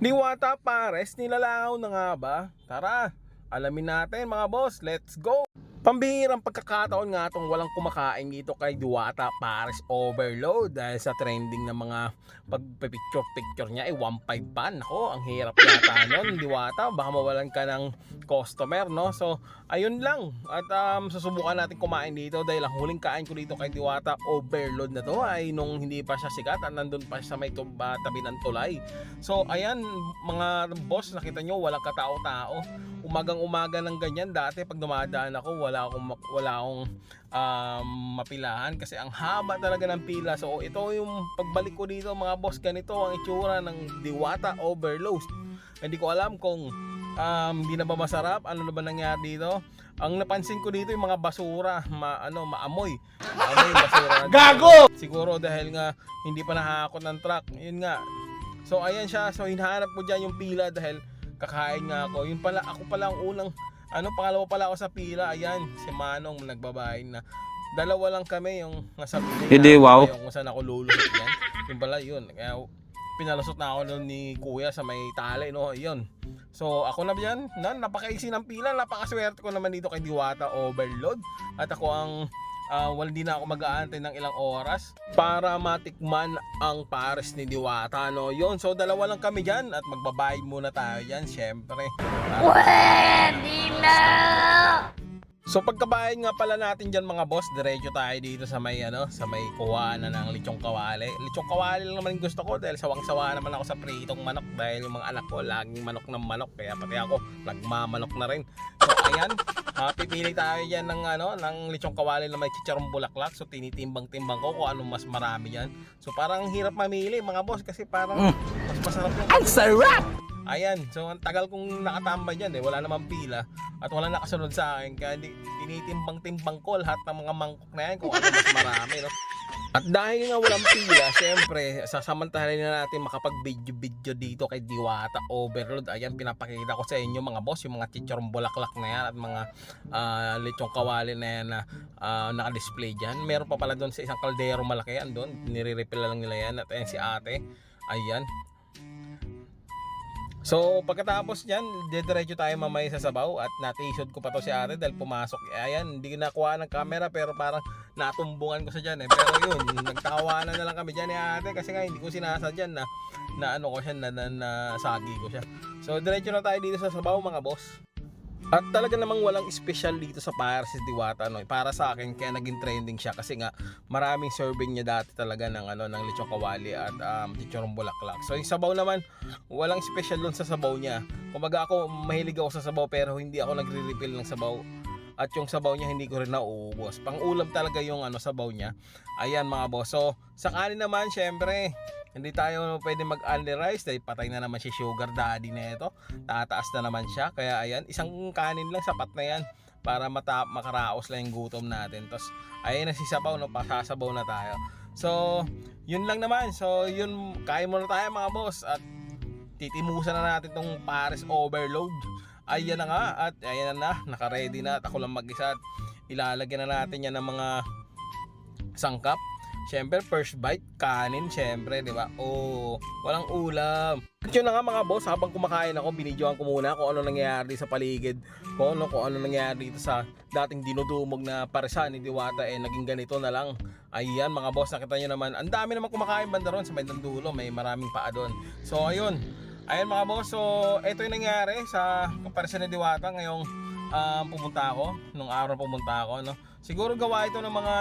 Diwata Pares, nilalangaw na nga ba? Tara, alamin natin mga boss, let's go! Pambihirang pagkakataon nga itong walang kumakain dito kay Diwata Pares Overload dahil sa trending ng mga pagpipicture-picture niya 1.5 pa. Nako, ang hirap yata nun, Diwata, baka mawalan ka ng customer, no? So, ayun lang. At susubukan natin kumain dito dahil ang huling kain ko dito kay Diwata Overload na to ay nung hindi pa siya sikat at nandun pa siya sa may tabi ng tulay. So, ayan mga boss, nakita nyo, walang katao-tao. Umagang-umaga ng ganyan, dati pag dumadaan ako wala akong mapilahan kasi ang haba talaga ng pila. So ito yung pagbalik ko dito mga boss, ganito ang itsura ng Diwata Overload. Hindi ko alam kung hindi na ba masarap, ano na ba nangyari dito. Ang napansin ko dito yung mga basura, maamoy basura gago! Siguro dahil nga hindi pa nahahakot ng truck, yun nga. So ayan siya, so hinahanap ko dyan yung pila dahil kakain nga ako. Yun pala, ako pala ang unang, pangalawa pala ako sa pila. Ayan, si Manong nagbabahin na. Dalawa lang kami yung nasa pila. Hindi, wow. Kung saan ako lulusot yan. Yun pala, yun. Kaya pinalusot na ako nun ni Kuya sa may tali, no? Yun. So, ako na yan. Napakaiksi ng pila. Napakaswerte ko naman dito kay Diwata Overload. At ako ang hindi na ako mag-aantay ng ilang oras para matikman ang Pares ni Diwata, no? Yun, so dalawa lang kami dyan at magbabayad muna tayo dyan, syempre. Pwede na! So pagkabayad nga pala natin dyan mga boss, diretso tayo dito sa may sa may kuwaanan ng lechong kawali. Lechong kawali lang naman gusto ko dahil sawang-sawa naman ako sa pritong manok dahil yung mga anak ko laging manok ng manok, kaya pati ako nagmamanok na rin. So ayan, pipili tayo dyan ng lechong kawali na may chicharong bulaklak. So tinitimbang-timbang ko kung anong mas marami dyan. So parang hirap mamili mga boss kasi parang mas masarap yung ang sarap! Ayan, so ang tagal kong nakatambay dyan wala namang pila at wala nakasunod sa akin, kaya tinitimbang-timbang ko lahat ng mga mangkok na yan kung ano mas marami, no? At dahil nga walang pila, syempre sasamantahalin na natin makapag-video dito kay Diwata Overload. Ayan, pinapakita ko sa inyo mga boss yung mga chicharong bulaklak na yan at mga lechong kawali na yan na naka-display dyan. Meron pa pala doon sa isang kaldero malaki yan doon, nire-refill lang nila yan. At ayan si ate, ayan. So pagkatapos nyan, diretso tayo mamaya sa sabaw at natisod ko pa to si ate dahil pumasok. Ayan, hindi nakuha ng camera pero parang natumbungan ko sa dyan Pero yun, nagtawanan na lang kami dyan ni ate kasi nga hindi ko sinasadyan na sagi ko siya. So diretso na tayo dito sa sabaw mga boss. At talaga namang walang special dito sa Pares si Diwata, no? Para sa akin kaya naging trending siya kasi nga maraming serving niya dati talaga ng ng lechong kawali at chicharong bulaklak. So yung sabaw naman, walang special doon sa sabaw niya. Kumbaga ako mahilig ako sa sabaw pero hindi ako nagre-refill ng sabaw. At yung sabaw niya hindi ko rin nauubos. Pang-ulam talaga yung sabaw niya. Ayan mga boss. So sa kanin naman, syempre hindi tayo pwede mag-only rice dahil patay na naman si sugar daddy na ito. Tataas na naman siya. Kaya ayan, isang kanin lang sapat na yan para makaraos lang yung gutom natin. Tapos ayan na si sabaw, no? Pasasabaw na tayo. So yun lang naman. So yun, kain muna tayo mga boss. At titimusan na natin tong Pares Overload. Ayan na nga, at ayan na, naka-ready na at ako lang mag-isa. At ilalagyan na natin yan ng mga sangkap. Siyempre first bite, kanin siyempre, di ba? Oh, walang ulam. At yun na nga mga boss, habang kumakain ako, binidyoan ko muna kung ano nangyayari sa paligid. Kung ano nangyayari dito sa dating dinudumog na paresan ni Diwata, naging ganito na lang. Ayan mga boss, nakita nyo naman, ang dami naman kumakain banda ron sa bandang dulo, may maraming paa doon. So ayun, mga boss, so ito yung nangyari sa paresan ni Diwata ngayong pumunta ako, nung araw pumunta ako, no? Siguro gawa ito ng mga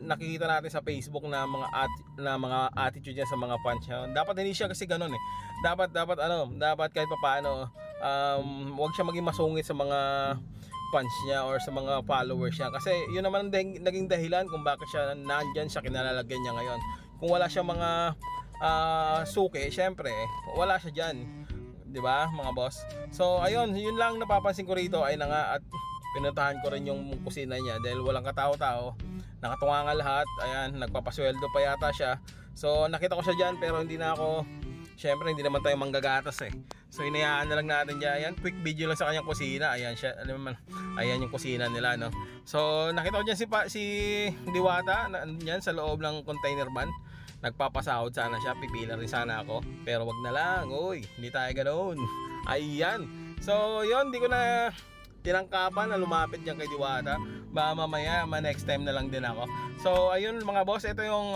nakikita natin sa Facebook na mga attitude niya sa mga fans niya. Dapat hindi siya kasi ganoon dapat kahit papaano wag siya maging masungit sa mga fans niya or sa mga followers niya kasi yun naman naging dahilan kung bakit siya nandiyan siya, kinalalagyan niya ngayon. Kung wala siya mga suki, syempre wala siya diyan. 'Di ba mga boss? So ayun, yun lang napapansin ko rito ay na nga, at pinuntahan ko rin yung kusina niya dahil walang katao-tao. Nakatunga nga lahat. Ayan, nagpapasweldo pa yata siya. So nakita ko siya diyan pero hindi na ako, syempre hindi naman tayo manggagatas So hinayaan na lang natin diyan. Ayan, quick video lang sa kanyang kusina. Ayan siya, ayan yung kusina nila, no. So nakita ko diyan si Diwata diyan sa loob ng container van. nagpapasahod sana siya, pipila rin sana ako. Pero wag na lang, uy, hindi tayo ganoon. Ayan. So, yun, di ko na tinangkapan na lumapit dyan kay Diwata. Baka mamaya, next time na lang din ako. So, ayun mga boss, ito yung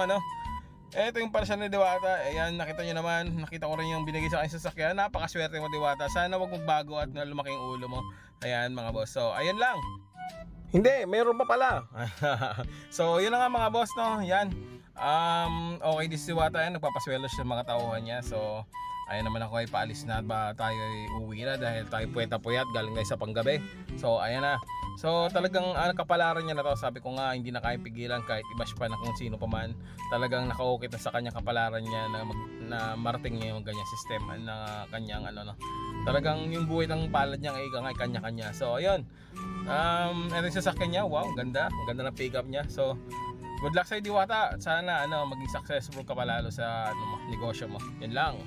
ito yung parcel ni Diwata. Ayan, nakita nyo naman. Nakita ko rin yung binigay sa akin sa sasakyan. Napakaswerte mo, Diwata. Sana wag magbago at lumaki yung ulo mo. Ayan mga boss. So, ayun lang. Hindi, meron pa pala. So, yun na nga mga boss, no. Yan. Okay, this Diwata yan. Nagpapaswelo siya sa mga tauhan niya. So, ayun naman ako ay paalis na ba tayo ay uwi na dahil tayo puweta-puyat galing na sa panggabi. So, ayan na. So, talagang kapalaran niya na to. Sabi ko nga, hindi na kaya pigilan kahit ibash pa na kung sino pa man. Talagang nakaukit na sa kanyang kapalaran niya na marating niya yung ganyang sistema na kanyang talagang yung buhay ng palad niya ay kanya-kanya. So, ayun. Ito yung sasakyan niya. Wow, ganda. Ang ganda ng pickup niya. So, good luck sa Diwata. At sana maging successful ka palalo sa negosyo mo. Yun lang.